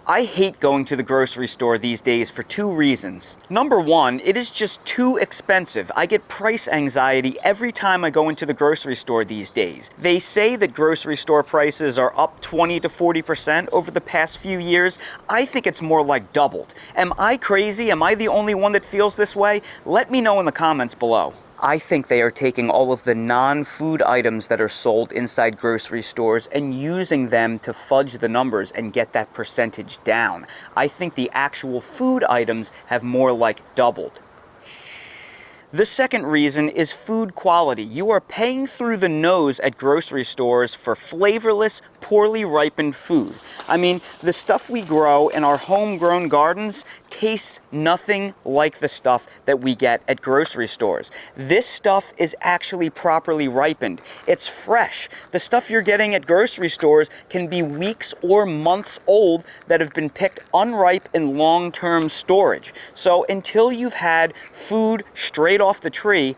I hate going to the grocery store these days for two reasons. Number one, it is just too expensive. I get price anxiety every time I go into the grocery store these days. They say that grocery store prices are up 20 to 40% over the past few years. I think it's more like doubled. Am I crazy? Am I the only one that feels this way? Let me know in the comments below. I think they are taking all of the non-food items that are sold inside grocery stores and using them to fudge the numbers and get that percentage down. I think the actual food items have more like doubled. The second reason is food quality. You are paying through the nose at grocery stores for flavorless, poorly ripened food. I mean, the stuff we grow in our homegrown gardens tastes nothing like the stuff that we get at grocery stores. This stuff is actually properly ripened. It's fresh. The stuff you're getting at grocery stores can be weeks or months old that have been picked unripe in long-term storage. So until you've had food straight off the tree,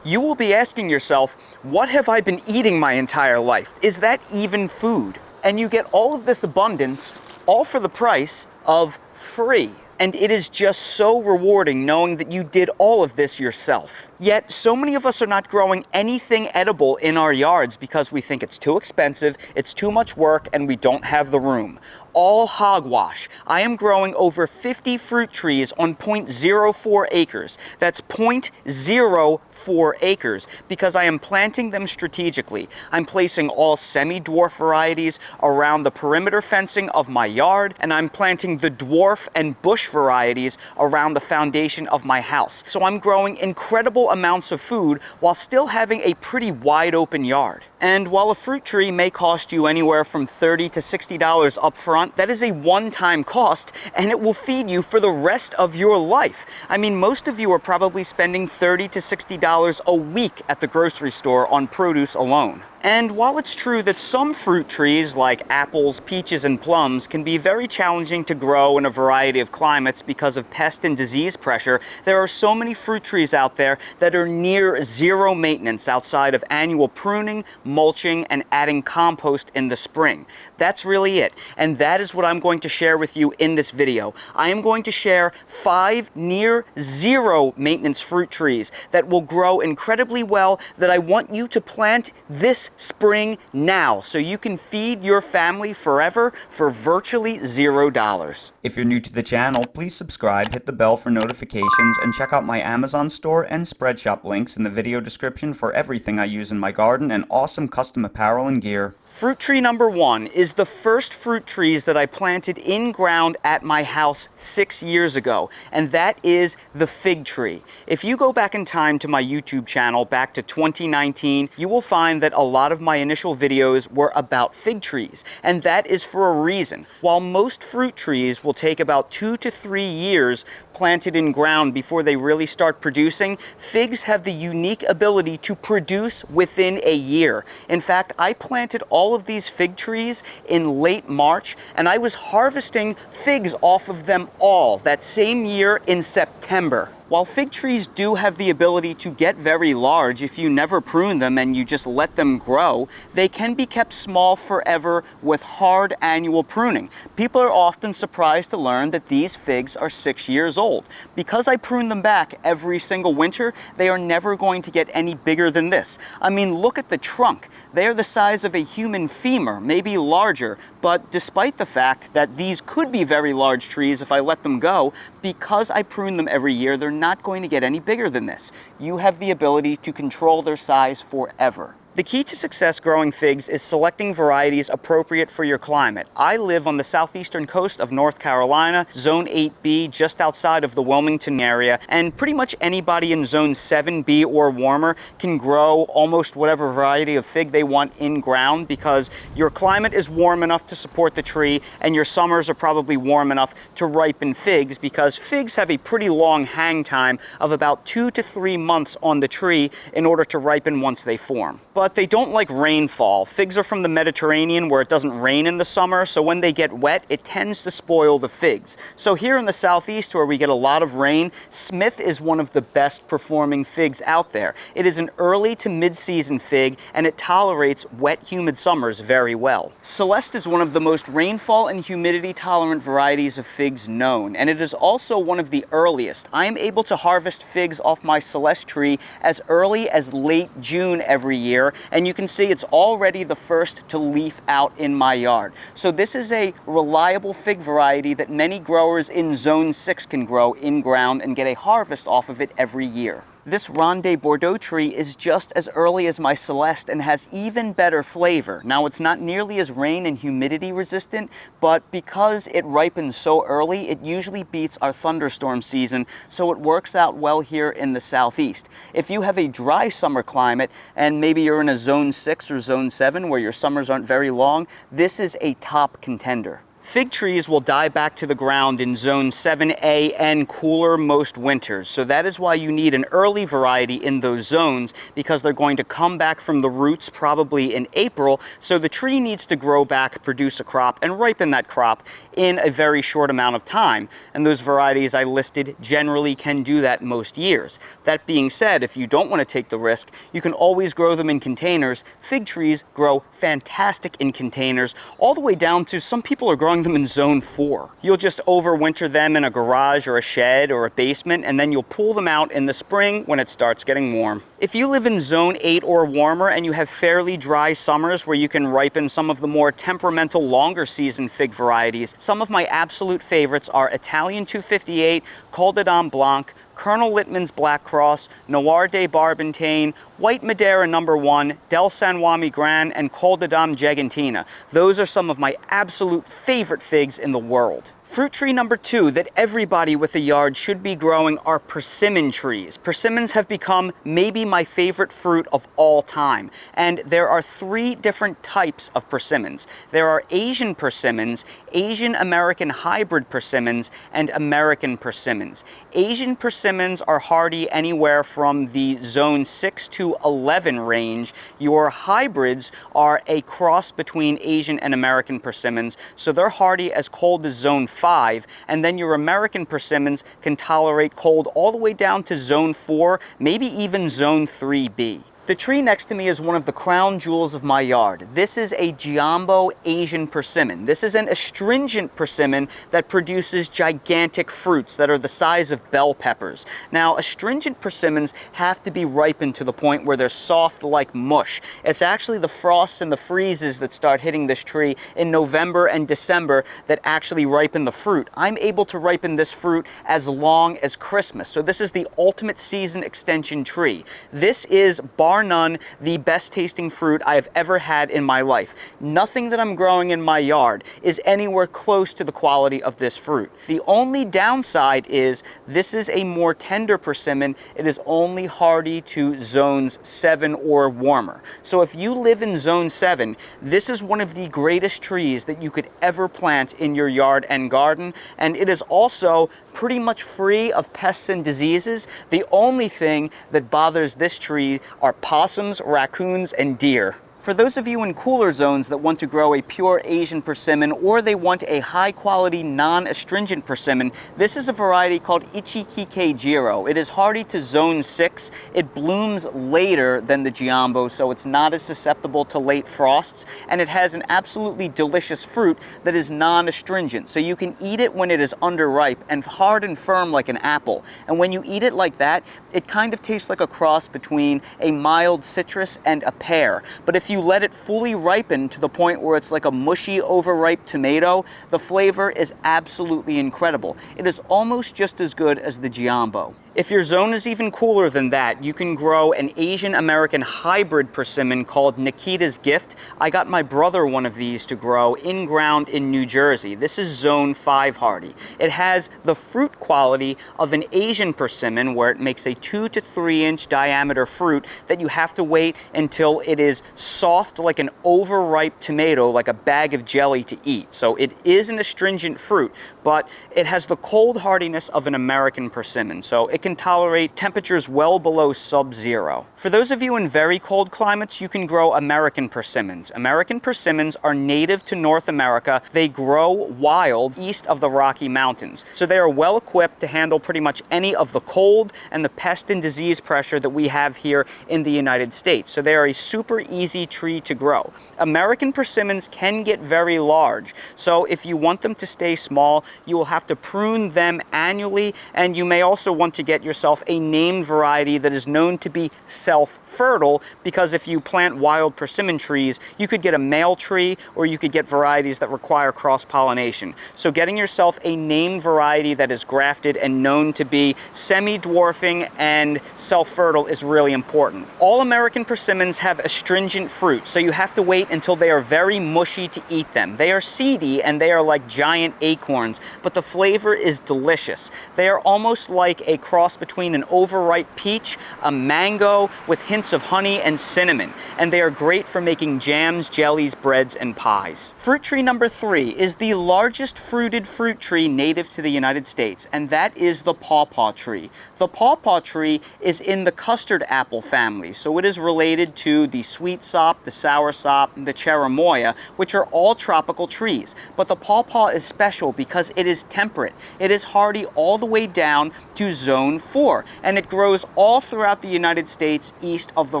you will be asking yourself, what have I been eating my entire life? Is that even food? And you get all of this abundance, all for the price of free. And it is just so rewarding knowing that you did all of this yourself. Yet, so many of us are not growing anything edible in our yards because we think it's too expensive, it's too much work, and we don't have the room. All hogwash. I am growing over 50 fruit trees on 0.04 acres. That's 0.04 acres because I am planting them strategically. I'm placing all semi-dwarf varieties around the perimeter fencing of my yard, and I'm planting the dwarf and bush varieties around the foundation of my house. So I'm growing incredible amounts of food while still having a pretty wide open yard. And while a fruit tree may cost you anywhere from $30 to $60 up front, that is a one-time cost, and it will feed you for the rest of your life. I mean, most of you are probably spending $30 to $60 a week at the grocery store on produce alone. And while it's true that some fruit trees like apples, peaches, and plums can be very challenging to grow in a variety of climates because of pest and disease pressure, there are so many fruit trees out there that are near zero maintenance outside of annual pruning, mulching, and adding compost in the spring. That's really it. And that is what I'm going to share with you in this video. I am going to share 5 near zero maintenance fruit trees that will grow incredibly well that I want you to plant this spring now so you can feed your family forever for virtually $0. If you're new to the channel, please subscribe, hit the bell for notifications, and check out my Amazon store and Spreadshop links in the video description for everything I use in my garden and awesome custom apparel and gear. Fruit tree number 1 is the first fruit trees that I planted in ground at my house 6 years ago, and that is the fig tree. If you go back in time to my YouTube channel back to 2019, you will find that a lot of my initial videos were about fig trees, and that is for a reason. While most fruit trees will take about 2 to 3 years planted in ground before they really start producing, figs have the unique ability to produce within a year. In fact, I planted all of these fig trees in late March, and I was harvesting figs off of them all that same year in September. While fig trees do have the ability to get very large if you never prune them and you just let them grow, they can be kept small forever with hard annual pruning. People are often surprised to learn that these figs are 6 years old. Because I prune them back every single winter, they are never going to get any bigger than this. I mean, look at the trunk. They are the size of a human femur, maybe larger, but despite the fact that these could be very large trees if I let them go, because I prune them every year, they're not going to get any bigger than this. You have the ability to control their size forever. The key to success growing figs is selecting varieties appropriate for your climate. I live on the southeastern coast of North Carolina, Zone 8B, just outside of the Wilmington area, and pretty much anybody in Zone 7B or warmer can grow almost whatever variety of fig they want in ground because your climate is warm enough to support the tree and your summers are probably warm enough to ripen figs because figs have a pretty long hang time of about 2 to 3 months on the tree in order to ripen once they form. But but they don't like rainfall. Figs are from the Mediterranean where it doesn't rain in the summer, so when they get wet, it tends to spoil the figs. So here in the southeast where we get a lot of rain, Smith is one of the best performing figs out there. It is an early to mid-season fig, and it tolerates wet, humid summers very well. Celeste is one of the most rainfall and humidity tolerant varieties of figs known, and it is also one of the earliest. I am able to harvest figs off my Celeste tree as early as late June every year, and you can see it's already the first to leaf out in my yard. So this is a reliable fig variety that many growers in Zone 6 can grow in ground and get a harvest off of it every year. This Ronde Bordeaux tree is just as early as my Celeste and has even better flavor. Now, it's not nearly as rain and humidity resistant, but because it ripens so early, it usually beats our thunderstorm season, so it works out well here in the southeast. If you have a dry summer climate, and maybe you're in a Zone 6 or Zone 7 where your summers aren't very long, this is a top contender. Fig trees will die back to the ground in Zone 7A and cooler most winters, so that is why you need an early variety in those zones, because they're going to come back from the roots probably in April, so the tree needs to grow back, produce a crop, and ripen that crop in a very short amount of time, and those varieties I listed generally can do that most years. That being said, if you don't want to take the risk, you can always grow them in containers. Fig trees grow fantastic in containers, all the way down to some people are growing them in Zone 4. You'll just overwinter them in a garage or a shed or a basement, and then you'll pull them out in the spring when it starts getting warm. If you live in Zone 8 or warmer and you have fairly dry summers where you can ripen some of the more temperamental longer season fig varieties, some of my absolute favorites are Italian 258, Col de Dame Blanc, Colonel Littman's Black Cross, Noir de Barbentane, White Madeira No. 1, Del San Juan Migran, and Col de Dame Gigantina. Those are some of my absolute favorite figs in the world. Fruit tree number 2 that everybody with a yard should be growing are persimmon trees. Persimmons have become maybe my favorite fruit of all time, and there are 3 different types of persimmons. There are Asian persimmons, Asian American hybrid persimmons, and American persimmons. Asian persimmons are hardy anywhere from the Zone 6 to 11 range. Your hybrids are a cross between Asian and American persimmons, so they're hardy as cold as Zone 5, and then your American persimmons can tolerate cold all the way down to Zone 4, maybe even Zone 3B. The tree next to me is one of the crown jewels of my yard. This is a Giambo Asian persimmon. This is an astringent persimmon that produces gigantic fruits that are the size of bell peppers. Now, astringent persimmons have to be ripened to the point where they're soft like mush. It's actually the frosts and the freezes that start hitting this tree in November and December that actually ripen the fruit. I'm able to ripen this fruit as long as Christmas. So this is the ultimate season extension tree. This is bar none the best tasting fruit I have ever had in my life. Nothing that I'm growing in my yard is anywhere close to the quality of this fruit. The only downside is this is a more tender persimmon. It is only hardy to Zones 7 or warmer. So if you live in Zone 7, this is one of the greatest trees that you could ever plant in your yard and garden, and it is also pretty much free of pests and diseases. The only thing that bothers this tree are possums, raccoons, and deer. For those of you in cooler zones that want to grow a pure Asian persimmon, or they want a high-quality, non-astringent persimmon, this is a variety called Ichikike Jiro. It is hardy to Zone 6. It blooms later than the Giambo, so it's not as susceptible to late frosts, and it has an absolutely delicious fruit that is non-astringent. So you can eat it when it is underripe and hard and firm like an apple. And when you eat it like that, it kind of tastes like a cross between a mild citrus and a pear. But if you let it fully ripen to the point where it's like a mushy, overripe tomato, the flavor is absolutely incredible. It is almost just as good as the Giambo. If your zone is even cooler than that, you can grow an Asian American hybrid persimmon called Nikita's Gift. I got my brother one of these to grow in ground in New Jersey. This is Zone 5 hardy. It has the fruit quality of an Asian persimmon, where it makes a 2 to 3 inch diameter fruit that you have to wait until it is soft like an overripe tomato, like a bag of jelly to eat. So it is an astringent fruit, but it has the cold hardiness of an American persimmon. So it can tolerate temperatures well below sub-zero. For those of you in very cold climates, you can grow American persimmons. American persimmons are native to North America. They grow wild east of the Rocky Mountains. So they are well equipped to handle pretty much any of the cold and the pest and disease pressure that we have here in the United States. So they are a super easy tree to grow. American persimmons can get very large. So if you want them to stay small, you will have to prune them annually, and you may also want to get yourself a named variety that is known to be self-fertile, because if you plant wild persimmon trees, you could get a male tree or you could get varieties that require cross-pollination. So getting yourself a named variety that is grafted and known to be semi-dwarfing and self-fertile is really important. All American persimmons have astringent fruit, so you have to wait until they are very mushy to eat them. They are seedy and they are like giant acorns, but the flavor is delicious. They are almost like a cross between an overripe peach, a mango, with hints of honey and cinnamon, and they are great for making jams, jellies, breads, and pies. Fruit tree number 3 is the largest fruited fruit tree native to the United States, and that is the pawpaw tree. The pawpaw tree is in the custard apple family, so it is related to the sweet sop, the sour sop, and the cherimoya, which are all tropical trees. But the pawpaw is special because it is temperate. It is hardy all the way down to zone 4, and it grows all throughout the United States east of the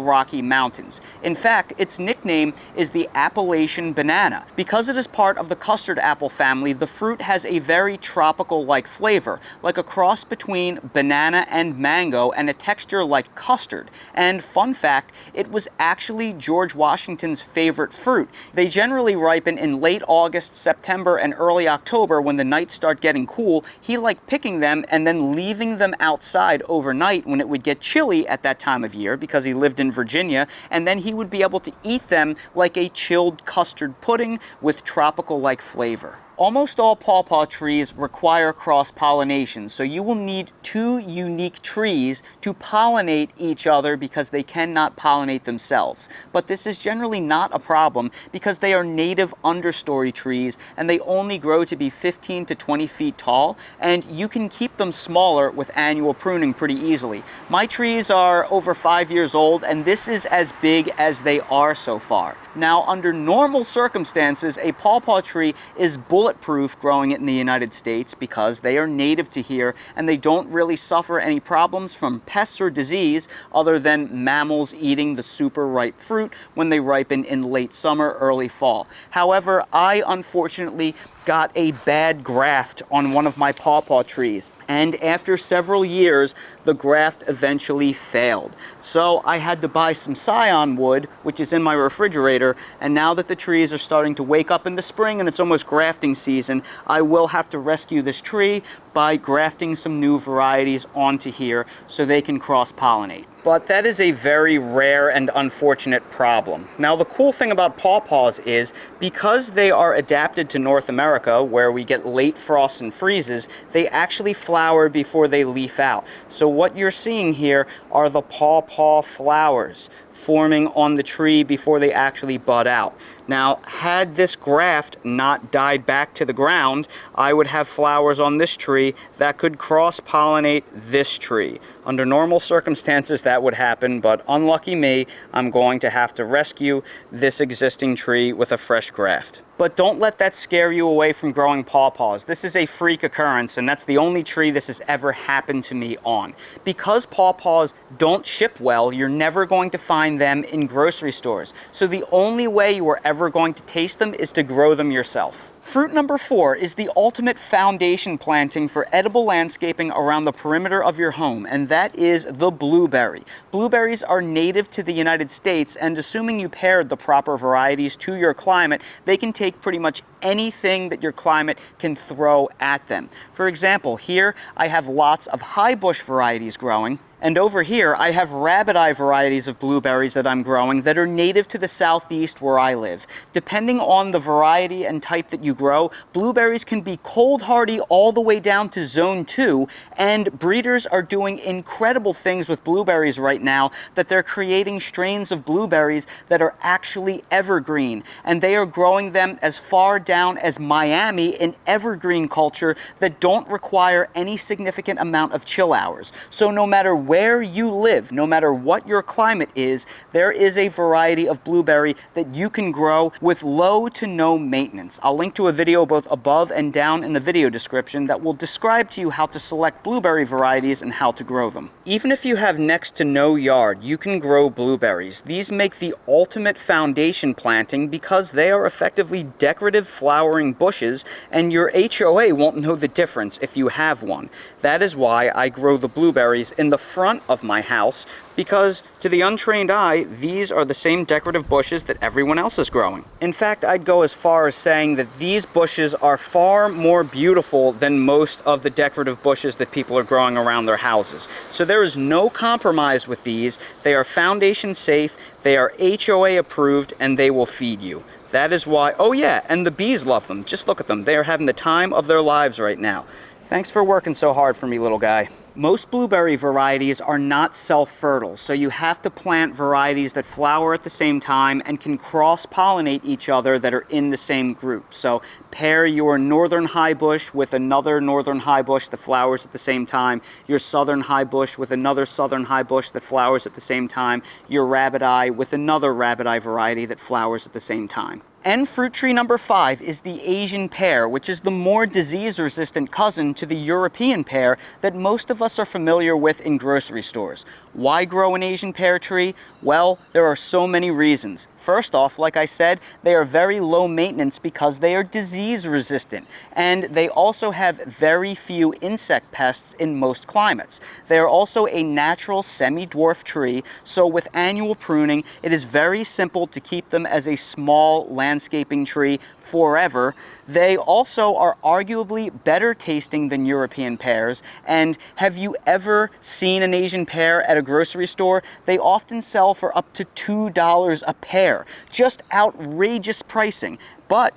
Rocky Mountains. In fact, its nickname is the Appalachian banana. Because it is part of the custard apple family, the fruit has a very tropical-like flavor, like a cross between banana and mango, and a texture like custard. And fun fact, it was actually George Washington's favorite fruit. They generally ripen in late August, September, and early October when the nights start getting cool. He liked picking them and then leaving them outside overnight when it would get chilly at that time of year, because he lived in Virginia, and then he would be able to eat them like a chilled custard pudding with tropical-like flavor. Almost all pawpaw trees require cross-pollination, so you will need 2 unique trees to pollinate each other because they cannot pollinate themselves. But this is generally not a problem because they are native understory trees and they only grow to be 15 to 20 feet tall, and you can keep them smaller with annual pruning pretty easily. My trees are over 5 years old, and this is as big as they are so far. Now, under normal circumstances, a pawpaw tree is bulletproof growing it in the United States because they are native to here and they don't really suffer any problems from pests or disease other than mammals eating the super ripe fruit when they ripen in late summer, early fall. However, I unfortunately got a bad graft on one of my pawpaw trees, and after several years the graft eventually failed. So I had to buy some scion wood, which is in my refrigerator, and now that the trees are starting to wake up in the spring and it's almost grafting season, I will have to rescue this tree by grafting some new varieties onto here so they can cross-pollinate. But that is a very rare and unfortunate problem. Now, the cool thing about pawpaws is because they are adapted to North America, where we get late frosts and freezes, they actually flower before they leaf out. So what you're seeing here are the pawpaw flowers forming on the tree before they actually bud out. Now, had this graft not died back to the ground, I would have flowers on this tree that could cross-pollinate this tree. Under normal circumstances, that would happen, but unlucky me, I'm going to have to rescue this existing tree with a fresh graft. But don't let that scare you away from growing pawpaws. This is a freak occurrence, and that's the only tree this has ever happened to me on. Because pawpaws don't ship well, you're never going to find them in grocery stores. So the only way you are ever going to taste them is to grow them yourself. Fruit number 4 is the ultimate foundation planting for edible landscaping around the perimeter of your home, and that is the blueberry. Blueberries are native to the United States, and assuming you paired the proper varieties to your climate, they can take pretty much anything that your climate can throw at them. For example, here I have lots of high bush varieties growing, And over here, I have rabbit eye varieties of blueberries that I'm growing that are native to the southeast where I live. Depending on the variety and type that you grow, blueberries can be cold hardy all the way down to zone 2, and breeders are doing incredible things with blueberries right now that they're creating strains of blueberries that are actually evergreen, and they are growing them as far down as Miami in evergreen culture that don't require any significant amount of chill hours. So no matter where you live, no matter what your climate is, there is a variety of blueberry that you can grow with low to no maintenance. I'll link to a video both above and down in the video description that will describe to you how to select blueberry varieties and how to grow them. Even if you have next to no yard, you can grow blueberries. These make the ultimate foundation planting because they are effectively decorative flowering bushes, and your HOA won't know the difference if you have one. That is why I grow the blueberries in the front of my house, because to the untrained eye, these are the same decorative bushes that everyone else is growing. In fact, I'd go as far as saying that these bushes are far more beautiful than most of the decorative bushes that people are growing around their houses. So there is no compromise with these. They are foundation safe, they are HOA approved, and they will feed you. That is why, oh yeah, and the bees love them. Just look at them. They are having the time of their lives right now. Thanks for working so hard for me, little guy. Most blueberry varieties are not self-fertile, so you have to plant varieties that flower at the same time and can cross-pollinate each other that are in the same group. So pair your northern high bush with another northern high bush that flowers at the same time, your southern high bush with another southern high bush that flowers at the same time, your rabbit eye with another rabbit eye variety that flowers at the same time. And fruit tree number 5 is the Asian pear, which is the more disease-resistant cousin to the European pear that most of us are familiar with in grocery stores. Why grow an Asian pear tree? Well, there are so many reasons. First off, like I said, they are very low maintenance because they are disease-resistant, and they also have very few insect pests in most climates. They are also a natural semi-dwarf tree, so with annual pruning, it is very simple to keep them as a small landscaping tree forever. They also are arguably better tasting than European pears, and have you ever seen an Asian pear at a grocery store? They often sell for up to $2 a pear. Just outrageous pricing, but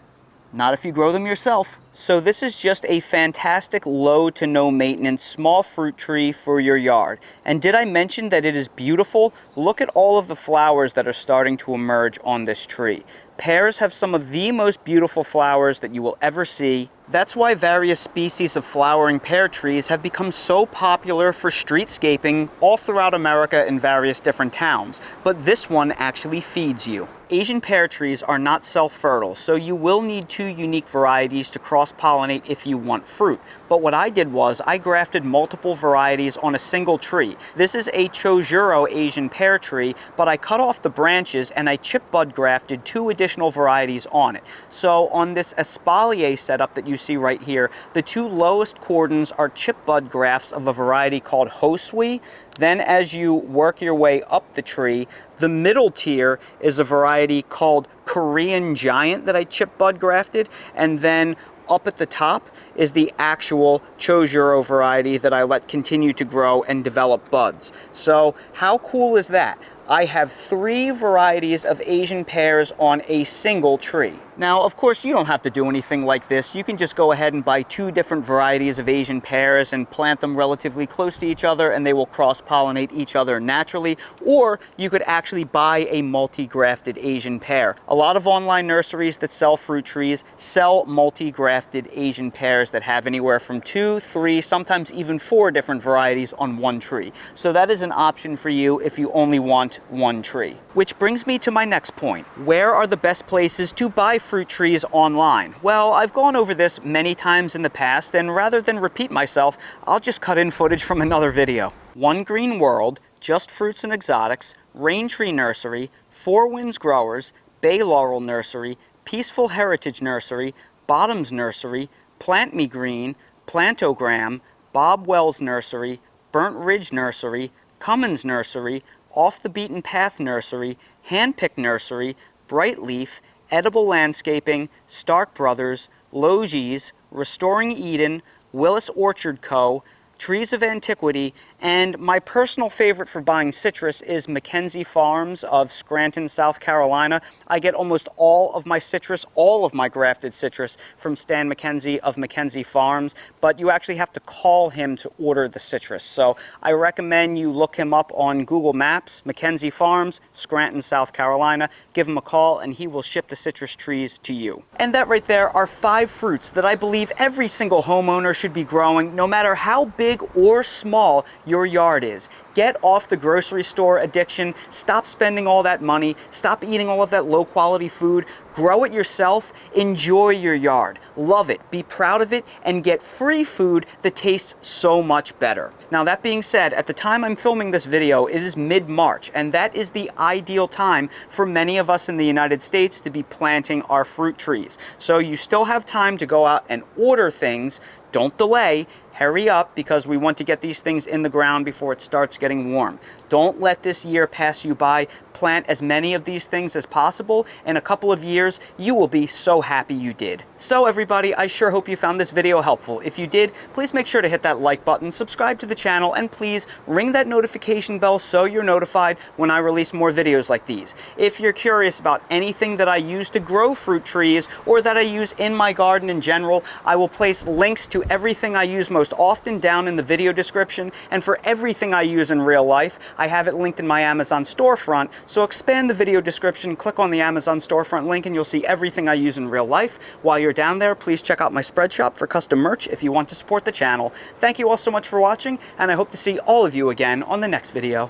not if you grow them yourself. So this is just a fantastic low to no maintenance small fruit tree for your yard. And did I mention that it is beautiful? Look at all of the flowers that are starting to emerge on this tree. Pears have some of the most beautiful flowers that you will ever see. That's why various species of flowering pear trees have become so popular for streetscaping all throughout America in various different towns. But this one actually feeds you. Asian pear trees are not self-fertile, so you will need 2 unique varieties to cross-pollinate if you want fruit. But what I did was I grafted multiple varieties on a single tree. This is a Chojuro Asian pear tree, but I cut off the branches and I chip bud grafted 2 additional varieties on it. So on this espalier setup that you see right here, the 2 lowest cordons are chip bud grafts of a variety called Hosui. Then as you work your way up the tree, the middle tier is a variety called Korean Giant that I chip bud grafted, and then up at the top is the actual Chojuro variety that I let continue to grow and develop buds. So how cool is that? I have 3 varieties of Asian pears on a single tree. Now, of course, you don't have to do anything like this. You can just go ahead and buy 2 different varieties of Asian pears and plant them relatively close to each other, and they will cross-pollinate each other naturally. Or you could actually buy a multi-grafted Asian pear. A lot of online nurseries that sell fruit trees sell multi-grafted Asian pears that have anywhere from 2, 3, sometimes even 4 different varieties on one tree. So that is an option for you if you only want one tree. Which brings me to my next point. Where are the best places to buy fruit trees online? Well, I've gone over this many times in the past, and rather than repeat myself, I'll just cut in footage from another video. One Green World, Just Fruits and Exotics, Rain Tree Nursery, Four Winds Growers, Bay Laurel Nursery, Peaceful Heritage Nursery, Bottoms Nursery, Plant Me Green, Plantogram, Bob Wells Nursery, Burnt Ridge Nursery, Cummins Nursery, Off the Beaten Path Nursery, Handpick Nursery, Bright Leaf, Edible Landscaping, Stark Brothers, Logis, Restoring Eden, Willis Orchard Co., Trees of Antiquity, And my personal favorite for buying citrus is Mackenzie Farms of Scranton, South Carolina. I get almost all of my citrus, all of my grafted citrus, from Stan Mackenzie of Mackenzie Farms, but you actually have to call him to order the citrus. So I recommend you look him up on Google Maps, Mackenzie Farms, Scranton, South Carolina. Give him a call and he will ship the citrus trees to you. And that right there are 5 fruits that I believe every single homeowner should be growing, no matter how big or small your yard is. Get off the grocery store addiction. Stop spending all that money. Stop eating all of that low quality food. Grow it yourself. Enjoy your yard. Love it. Be proud of it and get free food that tastes so much better. Now, that being said, at the time I'm filming this video, it is mid-March, and that is the ideal time for many of us in the United States to be planting our fruit trees. So you still have time to go out and order things. Don't delay. Hurry up, because we want to get these things in the ground before it starts getting warm. Don't let this year pass you by. Plant as many of these things as possible. In a couple of years, you will be so happy you did. So everybody, I sure hope you found this video helpful. If you did, please make sure to hit that like button, subscribe to the channel, and please ring that notification bell so you're notified when I release more videos like these. If you're curious about anything that I use to grow fruit trees or that I use in my garden in general, I will place links to everything I use most often down in the video description, and for everything I use in real life, I have it linked in my Amazon storefront. So expand the video description, click on the Amazon storefront link, and you'll see everything I use in real life. While you're down there, please check out my spread shop for custom merch if you want to support the channel. Thank you all so much for watching, and I hope to see all of you again on the next video.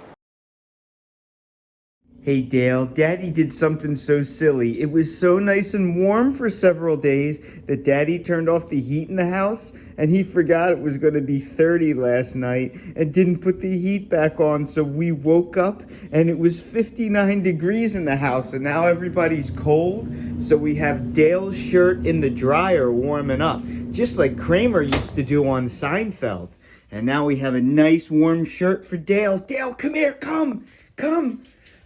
Hey Dale, Daddy did something so silly. It was so nice and warm for several days that Daddy turned off the heat in the house, and he forgot it was going to be 30 last night and didn't put the heat back on, so we woke up and it was 59 degrees in the house, and now everybody's cold, so we have Dale's shirt in the dryer warming up, just like Kramer used to do on Seinfeld. And now we have a nice warm shirt for Dale. Dale, come here, come!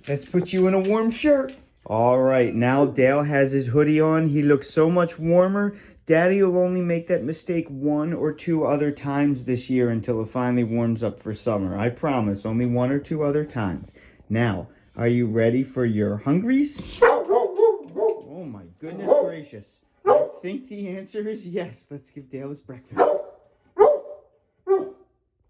Let's put you in a warm shirt. All right, now Dale has his hoodie on. He looks so much warmer. Daddy will only make that mistake 1 or 2 other times this year until it finally warms up for summer. I promise, only 1 or 2 other times. Now, are you ready for your hungries? Oh my goodness gracious. I think the answer is yes. Let's give Dale his breakfast.